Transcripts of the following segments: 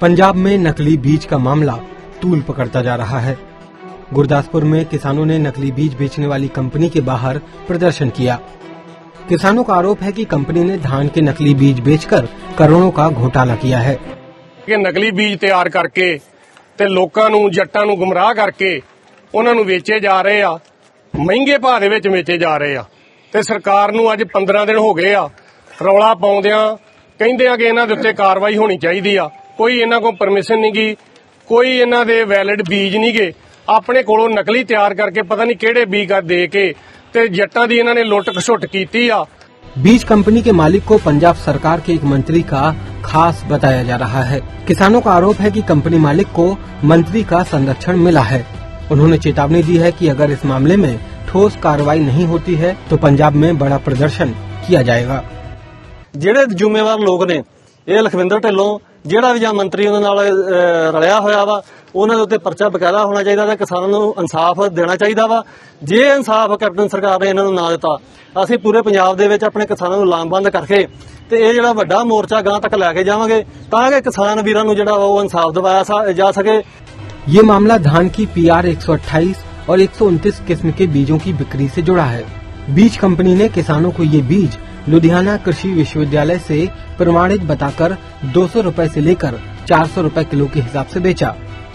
पंजाब में नकली बीज का मामला तूल पकड़ता जा रहा है। गुरदासपुर में किसानों ने नकली बीज बेचने वाली कंपनी के बाहर प्रदर्शन किया। किसानों का आरोप है कि कंपनी ने धान के नकली बीज बेचकर करोड़ों का घोटाला किया है। नकली बीज तैयार करके ते लोकां नूं जट्टां नूं गुमराह करके उन्हां नूं वेचे जा रहे आ, महंगे भाव दे विच वेचे जा रहे आ ते सरकार नूं अज 15 दिन हो गए आ रौला पाउंदियां कहिंदे आ कि इन्हां दे उत्ते कार्रवाई होनी चाहीदी आ। कोई इन्हां कोल परमिशन नहीं गी, कोई इन्हां दे वैलिड बीज नहीं गे, अपने कोलों नकली तैयार करके पता नहीं किहड़े बीज दे के ते जट्टां दी इन्हां ने लुੱਟ खसुੱਟ कीती आ। बीज कंपनी के मालिक को पंजाब सरकार के एक मंत्री का खास बताया जा रहा है। किसानों का आरोप है कि कंपनी मालिक को मंत्री का संरक्षण मिला है। उन्होंने चेतावनी दी है कि अगर इस मामले में ठोस कार्रवाई नहीं होती है तो पंजाब में बड़ा प्रदर्शन किया जाएगा। ਜਿਹੜੇ ਜ਼ਿੰਮੇਵਾਰ ਲੋਕ ਨੇ ਇਹ ਲਖਵਿੰਦਰ ਢਿੱਲੋਂ ਜਿਹੜਾ ਵੀ ਜਾਂ ਮੰਤਰੀ ਉਹਨਾਂ ਨਾਲ ਰਲਿਆ ਹੋਇਆ ਵਾ ਉਹਨਾਂ ਦੇ ਉੱਤੇ ਪਰਚਾ ਬਕਾਇਦਾ ਹੋਣਾ ਚਾਹੀਦਾ ਤੇ ਕਿਸਾਨਾਂ ਨੂੰ ਇਨਸਾਫ ਦੇਣਾ ਚਾਹੀਦਾ ਵਾ। ਜੇ ਇਨਸਾਫ ਕੈਪਟਨ ਸਰਕਾਰ ਨੇ ਇਹਨਾਂ ਨੂੰ ਨਾ ਦਿੱਤਾ ਅਸੀਂ ਪੂਰੇ ਪੰਜਾਬ ਦੇ ਵਿੱਚ ਆਪਣੇ ਕਿਸਾਨਾਂ ਨੂੰ ਲਾਮਬੰਦ ਕਰਕੇ ਤੇ ਇਹ ਜਿਹੜਾ ਵੱਡਾ ਮੋਰਚਾ ਗਾਂ ਤੱਕ ਲੈ ਕੇ ਜਾਵਾਂਗੇ ਤਾਂ ਕਿ ਕਿਸਾਨ ਵੀਰਾਂ ਨੂੰ ਜਿਹੜਾ ਉਹ ਇਨਸਾਫ ਦਿਵਾਇਆ ਜਾ ਸਕੇ। ये मामला धान की PR 128 और 129 किस्म के बीजों की बिक्री से जुड़ा है। बीज कंपनी ने किसानों को ये बीज लुधियाना कृषि विश्वविद्यालय से प्रमाणित बताकर 200 रुपए से लेकर 400 रुपए किलो के हिसाब से बेचा,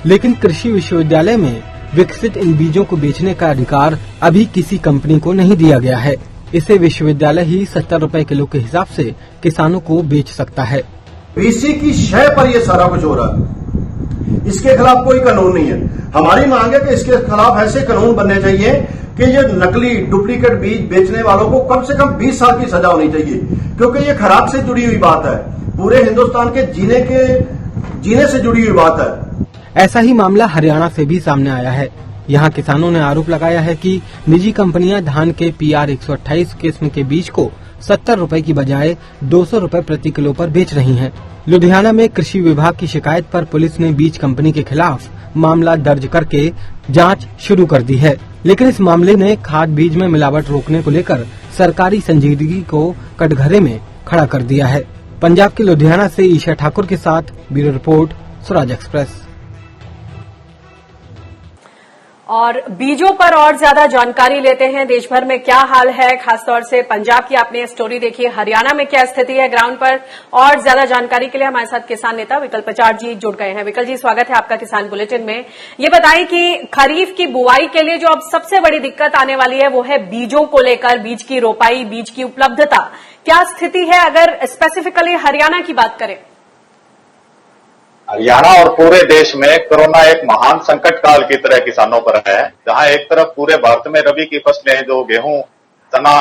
लेकिन कृषि विश्वविद्यालय में विकसित इन बीजों को बेचने का अधिकार अभी किसी कंपनी को नहीं दिया गया है। इसे विश्वविद्यालय ही 70 रुपए किलो के हिसाब से किसानों को बेच सकता है। वीसी की शय पर ये सारा कुछ हो रहा है, इसके खिलाफ कोई कानून नहीं है। हमारी मांग है कि इसके खिलाफ ऐसे कानून बनने चाहिए कि ये नकली डुप्लीकेट बीज बेचने वालों को कम से कम 20 साल की सजा होनी चाहिए, क्योंकि ये खराब से जुड़ी हुई बात है, पूरे हिंदुस्तान के जीने से जुड़ी हुई बात है। ऐसा ही मामला हरियाणा से भी सामने आया है। यहाँ किसानों ने आरोप लगाया है कि निजी कंपनियां धान के PR 128 किस्म के बीज को 70 रुपए की बजाय 200 रुपए प्रति किलो पर बेच रही हैं। लुधियाना में कृषि विभाग की शिकायत पर पुलिस ने बीज कंपनी के खिलाफ मामला दर्ज करके जांच शुरू कर दी है, लेकिन इस मामले ने खाद बीज में मिलावट रोकने को लेकर सरकारी संजीदगी को कटघरे में खड़ा कर दिया है। पंजाब के लुधियाना से ईशा ठाकुर के साथ ब्यूरो रिपोर्ट, स्वराज एक्सप्रेस। और बीजों पर और ज्यादा जानकारी लेते हैं। देश भर में क्या हाल है, खासतौर से पंजाब की आपने स्टोरी देखी, हरियाणा में क्या स्थिति है ग्राउंड पर, और ज्यादा जानकारी के लिए हमारे साथ किसान नेता विकल पचार जी जुड़ गए हैं। विकल जी, स्वागत है आपका किसान बुलेटिन में। ये बताइए कि खरीफ की बुआई के लिए जो अब सबसे बड़ी दिक्कत आने वाली है वो है बीजों को लेकर, बीज की रोपाई, बीज की उपलब्धता। क्या स्थिति है अगर स्पेसिफिकली हरियाणा की बात करें? हरियाणा और पूरे देश में कोरोना एक महान संकट काल की तरह किसानों पर है, जहां एक तरफ पूरे भारत में रबी की फसलें जो गेहूं, चना,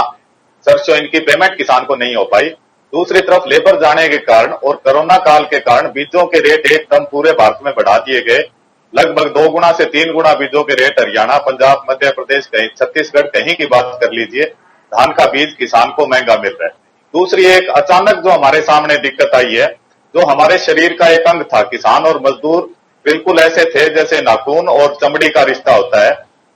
सरसों, इनकी पेमेंट किसान को नहीं हो पाई, दूसरी तरफ लेबर जाने के कारण और कोरोना काल के कारण बीजों के रेट एकदम पूरे भारत में बढ़ा दिए गए। लगभग 2 गुना से 3 गुना बीजों के रेट हरियाणा, पंजाब, मध्य प्रदेश, कहीं छत्तीसगढ़, कहीं की बात कर लीजिए, धान का बीज किसान को महंगा मिल रहा है। दूसरी एक अचानक जो हमारे सामने दिक्कत आई है, जो हमारे शरीर का एक अंग था, किसान और मजदूर बिल्कुल ऐसे थे जैसे नाखून और चमड़ी का रिश्ता होता है।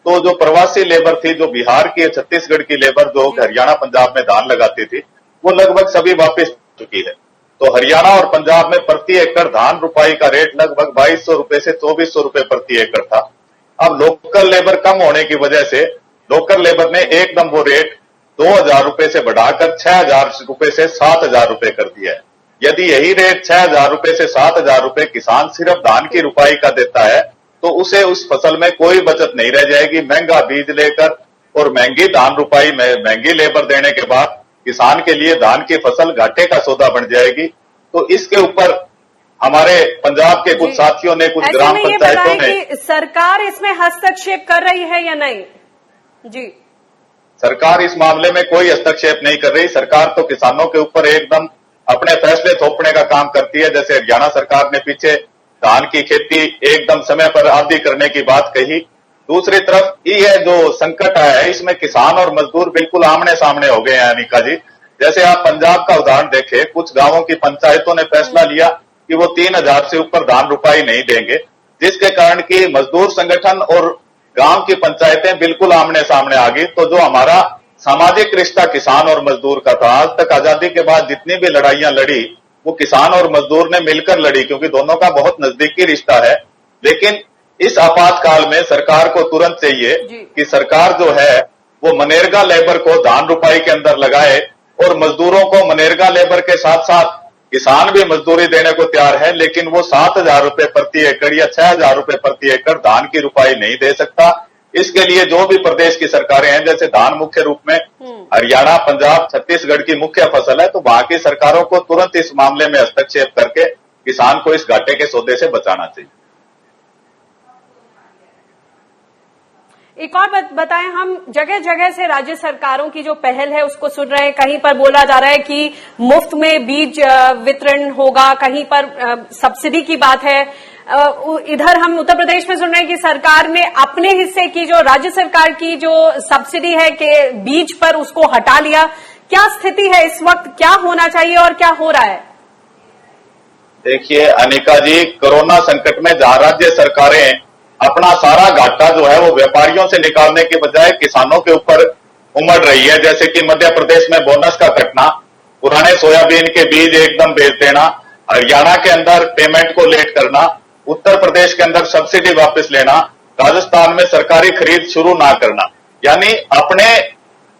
तो जो प्रवासी लेबर थी, जो बिहार की, छत्तीसगढ़ की लेबर जो हरियाणा पंजाब में धान लगाती थी, वो लगभग सभी वापस चुकी है। तो हरियाणा और पंजाब में प्रति एकड़ धान रुपाई का रेट लगभग 2200 रुपए से 2400 रुपए प्रति एकड़ था। अब लोकल लेबर कम होने की वजह से लोकल लेबर ने एकदम वो रेट 2000 रुपए से बढ़ाकर 6000 रुपए से 7000 रुपए कर दिया है। यदि यही रेट 6000 रुपए से 7000 रुपए किसान सिर्फ धान की रुपाई का देता है तो उसे उस फसल में कोई बचत नहीं रह जाएगी। महंगा बीज लेकर और महंगी धान रुपाई में महंगी लेबर देने के बाद किसान के लिए धान की फसल घाटे का सौदा बन जाएगी। तो इसके ऊपर हमारे पंजाब के कुछ साथियों ने, कुछ ग्राम पंचायतों ने, सरकार इसमें हस्तक्षेप कर रही है या नहीं? जी, सरकार इस मामले में कोई हस्तक्षेप नहीं कर रही। सरकार तो किसानों के ऊपर एकदम अपने फैसले थोपने का काम करती है। जैसे हरियाणा सरकार ने पीछे धान की खेती एकदम समय पर आदि करने की बात कही। दूसरी तरफ ये जो संकट आया है, इसमें किसान और मजदूर बिल्कुल आमने सामने हो गए हैं। अनिका जी, जैसे आप पंजाब का उदाहरण देखें, कुछ गांवों की पंचायतों ने फैसला लिया कि वो 3000 से ऊपर धान रुपाई नहीं देंगे, जिसके कारण की मजदूर संगठन और गांव की पंचायतें बिल्कुल आमने सामने आ गई। तो जो हमारा सामाजिक रिश्ता किसान और मजदूर का था, आज तक आजादी के बाद जितनी भी लड़ाइयां लड़ी वो किसान और मजदूर ने मिलकर लड़ी, क्योंकि दोनों का बहुत नजदीकी रिश्ता है। लेकिन इस आपातकाल में सरकार को तुरंत चाहिए कि सरकार जो है वो मनरेगा लेबर को धान रुपाई के अंदर लगाए और मजदूरों को मनरेगा लेबर के साथ साथ किसान भी मजदूरी देने को तैयार है, लेकिन वो 7,000 रुपए प्रति एकड़ या 6,000 रुपए प्रति एकड़ धान की रुपाई नहीं दे सकता। इसके लिए जो भी प्रदेश की सरकारें हैं, जैसे धान मुख्य रूप में हरियाणा, पंजाब, छत्तीसगढ़ की मुख्य फसल है, तो वहां की सरकारों को तुरंत इस मामले में हस्तक्षेप करके किसान को इस घाटे के सौदे से बचाना चाहिए। एक और बताएं, हम जगह जगह से राज्य सरकारों की जो पहल है उसको सुन रहे हैं। कहीं पर बोला जा रहा है कि मुफ्त में बीज वितरण होगा, कहीं पर सब्सिडी की बात है। इधर हम उत्तर प्रदेश में सुन रहे हैं कि सरकार ने अपने हिस्से की जो राज्य सरकार की जो सब्सिडी है के बीज पर उसको हटा लिया। क्या स्थिति है इस वक्त, क्या होना चाहिए और क्या हो रहा है? देखिए अनिका जी, कोरोना संकट में जहां राज्य सरकारें अपना सारा घाटा जो है वो व्यापारियों से निकालने के बजाय किसानों के ऊपर उमड़ रही है, जैसे कि मध्य प्रदेश में बोनस का कटना, पुराने सोयाबीन के बीज एकदम बेच देना, हरियाणा के अंदर पेमेंट को लेट करना, उत्तर प्रदेश के अंदर सब्सिडी वापस लेना, राजस्थान में सरकारी खरीद शुरू ना करना, यानी अपने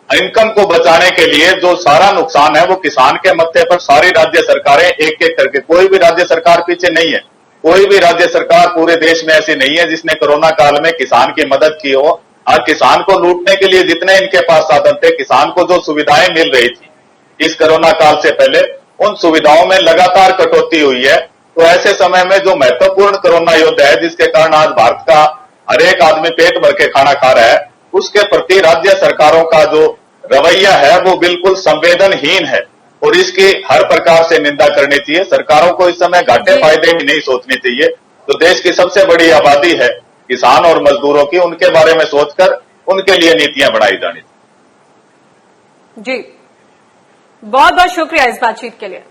इनकम को बचाने के लिए जो सारा नुकसान है वो किसान के मत्थे पर सारी राज्य सरकारें एक एक करके, कोई भी राज्य सरकार पीछे नहीं है, कोई भी राज्य सरकार पूरे देश में ऐसी नहीं है जिसने कोरोना काल में किसान की मदद की हो। आज किसान को लूटने के लिए जितने इनके पास साधन थे, किसान को जो सुविधाएं मिल रही थी इस कोरोना काल से पहले, उन सुविधाओं में लगातार कटौती हुई है। तो ऐसे समय में जो महत्वपूर्ण कोरोना युद्ध है, जिसके कारण आज भारत का हर एक आदमी पेट भर के खाना खा रहा है, उसके प्रति राज्य सरकारों का जो रवैया है वो बिल्कुल संवेदनहीन है और इसकी हर प्रकार से निंदा करनी चाहिए। सरकारों को इस समय घाटे फायदे ही नहीं सोचने चाहिए। तो देश की सबसे बड़ी आबादी है किसान और मजदूरों की, उनके बारे में सोचकर उनके लिए नीतियां बनाई जानी चाहिए। जी, बहुत बहुत शुक्रिया इस बातचीत के लिए।